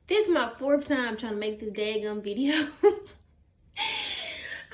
This is my fourth time trying to make this daggum video.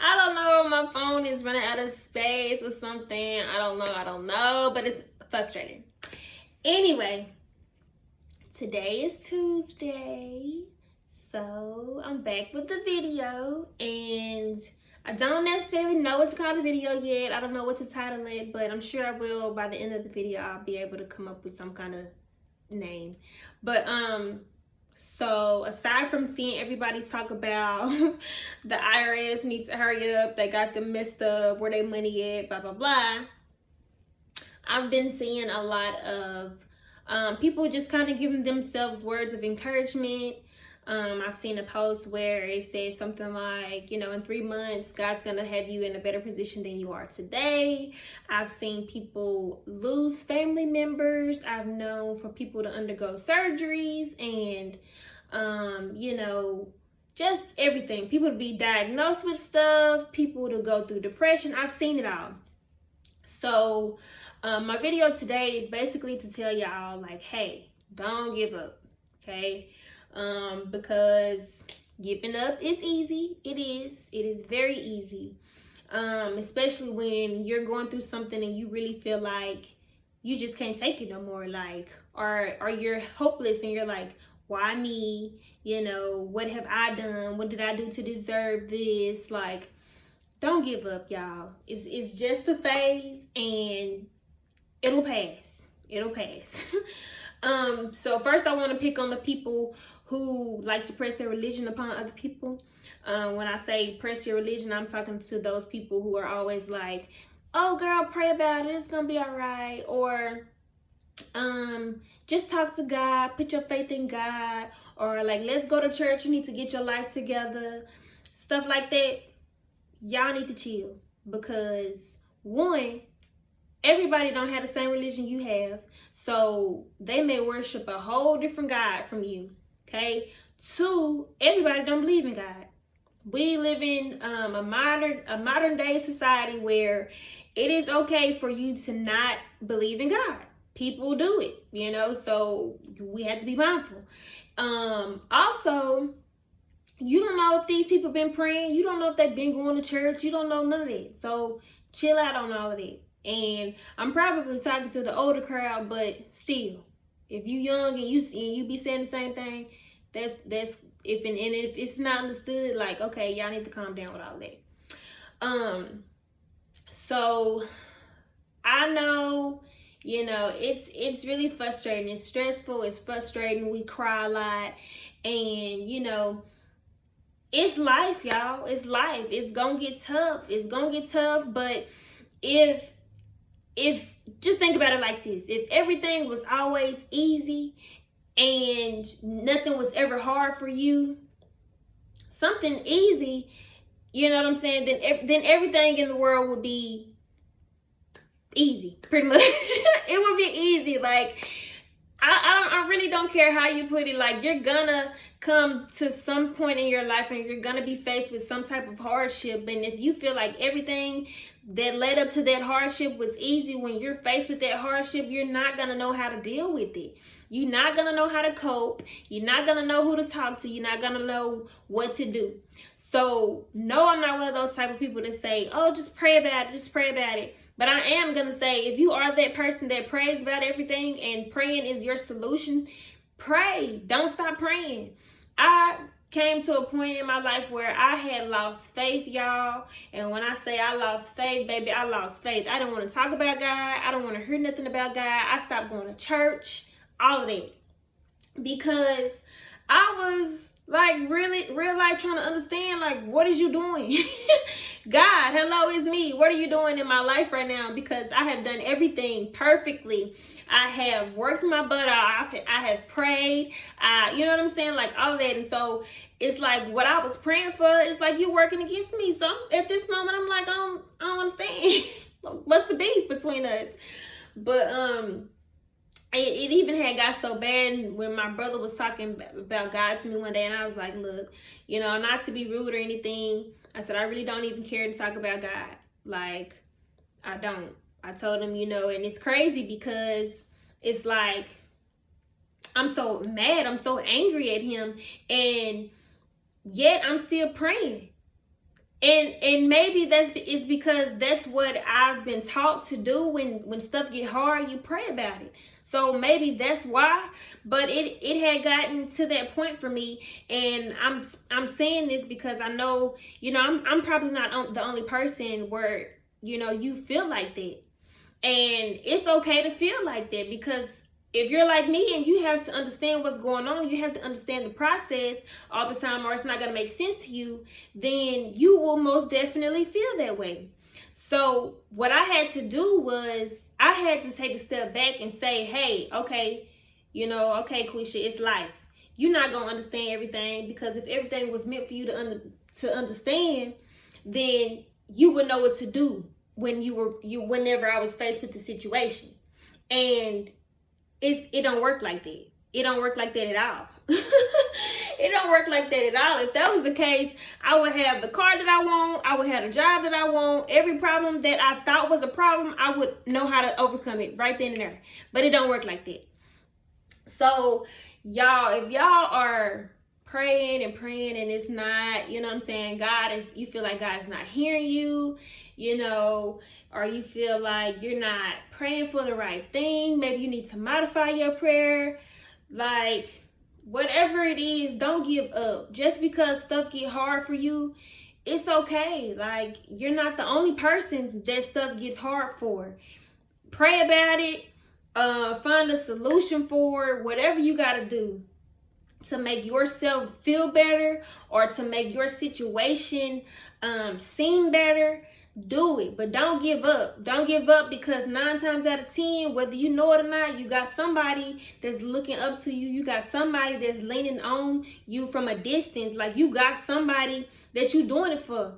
I don't know, my phone is running out of space or something. I don't know, but it's frustrating. Anyway, today is Tuesday, so I'm back with the video, and I don't necessarily know what to call the video yet. I don't know what to title it, but I'm sure I will. By the end of the video, I'll be able to come up with some kind of name. But so aside from seeing everybody talk about the IRS needs to hurry up, they got them messed up, where their money at, blah blah blah, I've been seeing a lot of people just kind of giving themselves words of encouragement. I've seen a post where it says something like, you know, in 3 months, God's going to have you in a better position than you are today. I've seen people lose family members. I've known for people to undergo surgeries and, you know, just everything. People to be diagnosed with stuff, people to go through depression. I've seen it all. So my video today is basically to tell y'all, like, hey, don't give up, okay? Because giving up is easy. It is very easy. Especially when you're going through something and you really feel like you just can't take it no more, like, or you're hopeless and you're like, why me? You know, what have I done? What did I do to deserve this? Like, don't give up, y'all. It's just a phase and it'll pass. It'll pass. So first I want to pick on the people who like to press their religion upon other people. When I say press your religion, I'm talking to those people who are always like, oh girl, pray about it, it's gonna be all right. Or just talk to God, put your faith in God. Or like, let's go to church, you need to get your life together. Stuff like that. Y'all need to chill, because one, everybody don't have the same religion you have, so they may worship a whole different God from you. Okay. Two, everybody don't believe in God. We live in a modern day society where it is okay for you to not believe in God. People do it, you know, so we have to be mindful. Also, you don't know if these people been praying. You don't know if they've been going to church. You don't know none of that. So chill out on all of that. And I'm probably talking to the older crowd, but still, if you young and you be saying the same thing, that's if it's not understood, like, okay, y'all need to calm down with all that. So I know, you know, it's really frustrating. It's stressful. It's frustrating. We cry a lot, and you know, it's life, y'all. It's life. It's gonna get tough. It's gonna get tough. But if just think about it like this: if everything was always easy and nothing was ever hard for you, something easy, you know what I'm saying? Then everything in the world would be easy, pretty much. It would be easy. Like, I really don't care how you put it. Like, you're gonna come to some point in your life and you're gonna be faced with some type of hardship. And if you feel like everything that led up to that hardship was easy, when you're faced with that hardship, you're not gonna know how to deal with it. You're not gonna know how to cope. You're not gonna know who to talk to. You're not gonna know what to do. So no, I'm not one of those type of people that say, oh, just pray about it, just pray about it. But I am going to say, if you are that person that prays about everything and praying is your solution, pray. Don't stop praying. I came to a point in my life where I had lost faith, y'all. And when I say I lost faith, baby, I lost faith. I didn't want to talk about God. I don't want to hear nothing about God. I stopped going to church, all of that. Because I was like really real life trying to understand, like, what is you doing? God, hello, it's me. What are you doing in my life right now? Because I have done everything perfectly. I have worked my butt off. I have prayed. You know what I'm saying? Like, all that. And so it's like what I was praying for, it's like you working against me. So at this moment, I'm like, I don't understand. What's the beef between us? But it even had got so bad when my brother was talking about God to me one day, and I was like, look, you know, not to be rude or anything, I said, I really don't even care to talk about God. Like, I don't. I told him, you know, and it's crazy because it's like, I'm so mad, I'm so angry at him, and yet I'm still praying. And maybe it's because that's what I've been taught to do. When stuff get hard, you pray about it. So maybe that's why. But it had gotten to that point for me, and I'm saying this because I know, I'm probably not the only person where you feel like that. And it's okay to feel like that, because if you're like me and you have to understand what's going on, you have to understand the process all the time, or it's not going to make sense to you, then you will most definitely feel that way. So what I had to do was I had to take a step back and say, hey, okay, okay, Quisha, it's life. You're not going to understand everything, because if everything was meant for you to understand, then you would know what to do whenever I was faced with the situation. And it don't work like that. It don't work like that at all. It don't work like that at all. If that was the case, I would have the car that I want. I would have the job that I want. Every problem that I thought was a problem, I would know how to overcome it right then and there. But it don't work like that. So, y'all, if y'all are praying and it's not, you feel like God is not hearing you, or you feel like you're not praying for the right thing, maybe you need to modify your prayer, like whatever it is, don't give up. Just because stuff get hard for you, it's okay. Like, you're not the only person that stuff gets hard for. Pray about it, find a solution for whatever you got to do to make yourself feel better, or to make your situation seem better. Do it, but don't give up. Don't give up, because 9 times out of 10, whether you know it or not, you got somebody that's looking up to you. You got somebody that's leaning on you from a distance. Like, you got somebody that you're doing it for.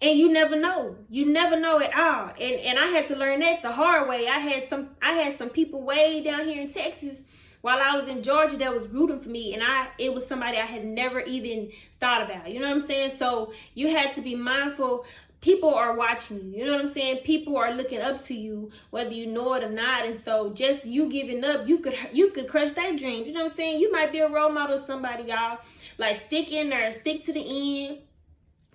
And you never know. You never know at all. And I had to learn that the hard way. I had some people way down here in Texas while I was in Georgia that was rooting for me, and it was somebody I had never even thought about. You know what I'm saying? So you had to be mindful. People are watching you. You know what I'm saying? People are looking up to you, whether you know it or not. And so just you giving up, you could crush their dreams. You know what I'm saying? You might be a role model to somebody, y'all. Like, stick in there, stick to the end.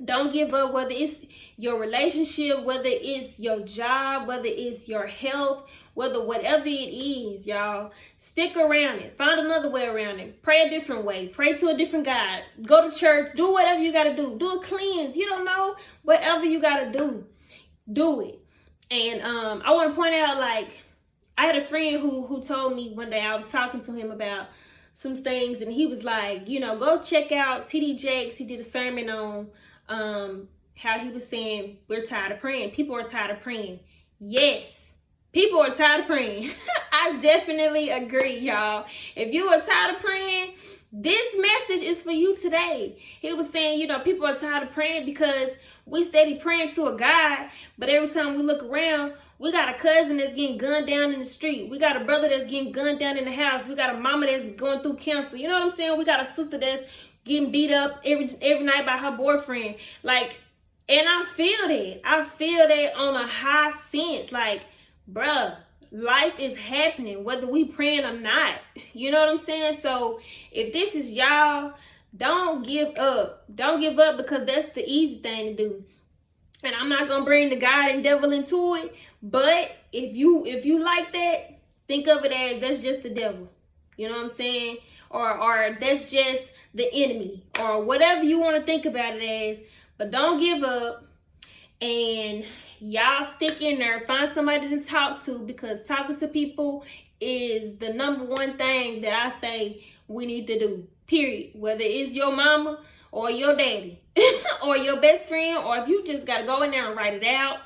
Don't give up, whether it's your relationship, whether it's your job, whether it's your health, whatever it is, y'all. Stick around it. Find another way around it. Pray a different way. Pray to a different God. Go to church. Do whatever you got to do. Do a cleanse. You don't know. Whatever you got to do, do it. And I want to point out, like, I had a friend who told me one day, I was talking to him about some things, and he was like, go check out TD Jakes. He did a sermon on how he was saying we're tired of praying. People are tired of praying. Yes, people are tired of praying. I definitely agree, y'all. If you are tired of praying, this message is for you today. He was saying, people are tired of praying because we steady praying to a God, but every time we look around, we got a cousin that's getting gunned down in the street. We got a brother that's getting gunned down in the house. We got a mama that's going through cancer. You know what I'm saying? We got a sister that's getting beat up every night by her boyfriend. Like, and I feel that. I feel that on a high sense. Like, bruh, life is happening whether we praying or not. You know what I'm saying? So if this is y'all, don't give up. Don't give up, because that's the easy thing to do. And I'm not gonna bring the God and devil into it, but if you like that, think of it as that's just the devil. You know what I'm saying? Or that's just the enemy, or whatever you want to think about it as. But don't give up, and y'all stick in there. Find somebody to talk to, because talking to people is the number one thing that I say we need to do, period. Whether it's your mama or your daddy or your best friend, or if you just got to go in there and write it out,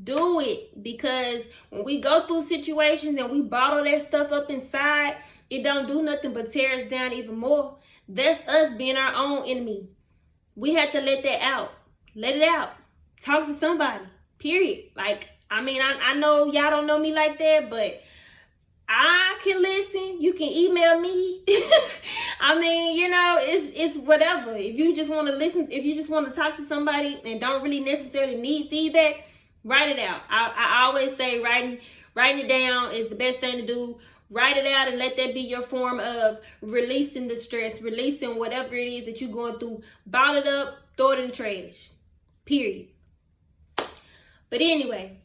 do it. Because when we go through situations and we bottle that stuff up inside, it don't do nothing but tear us down even more. That's us being our own enemy. We have to let that out. Let it out. Talk to somebody. Period. Like, I know y'all don't know me like that, but I can listen. You can email me. It's whatever. If you just want to listen, if you just want to talk to somebody and don't really necessarily need feedback, write it out. I always say writing it down is the best thing to do. write it out and let that be your form of releasing the stress, releasing whatever it is that you're going through. Bottle it up, throw it in the trash. Period. But anyway,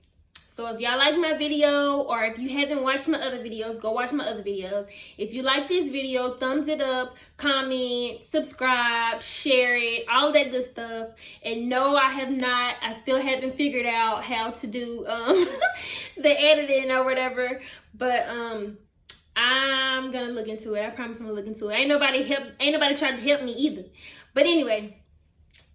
so if y'all like my video, or if you haven't watched my other videos, go watch my other videos. If you like this video, thumbs it up, comment, subscribe, share it, all that good stuff. And no, I still haven't figured out how to do the editing or whatever. But I'm gonna look into it. I promise I'm gonna look into it. Ain't nobody tried to help me either. But anyway,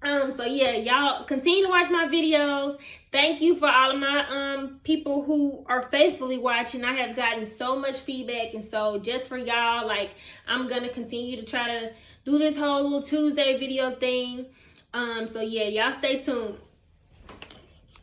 so yeah, y'all continue to watch my videos. Thank you for all of my people who are faithfully watching. I have gotten so much feedback, and so just for y'all, like, I'm gonna continue to try to do this whole little Tuesday video thing. So yeah, y'all stay tuned.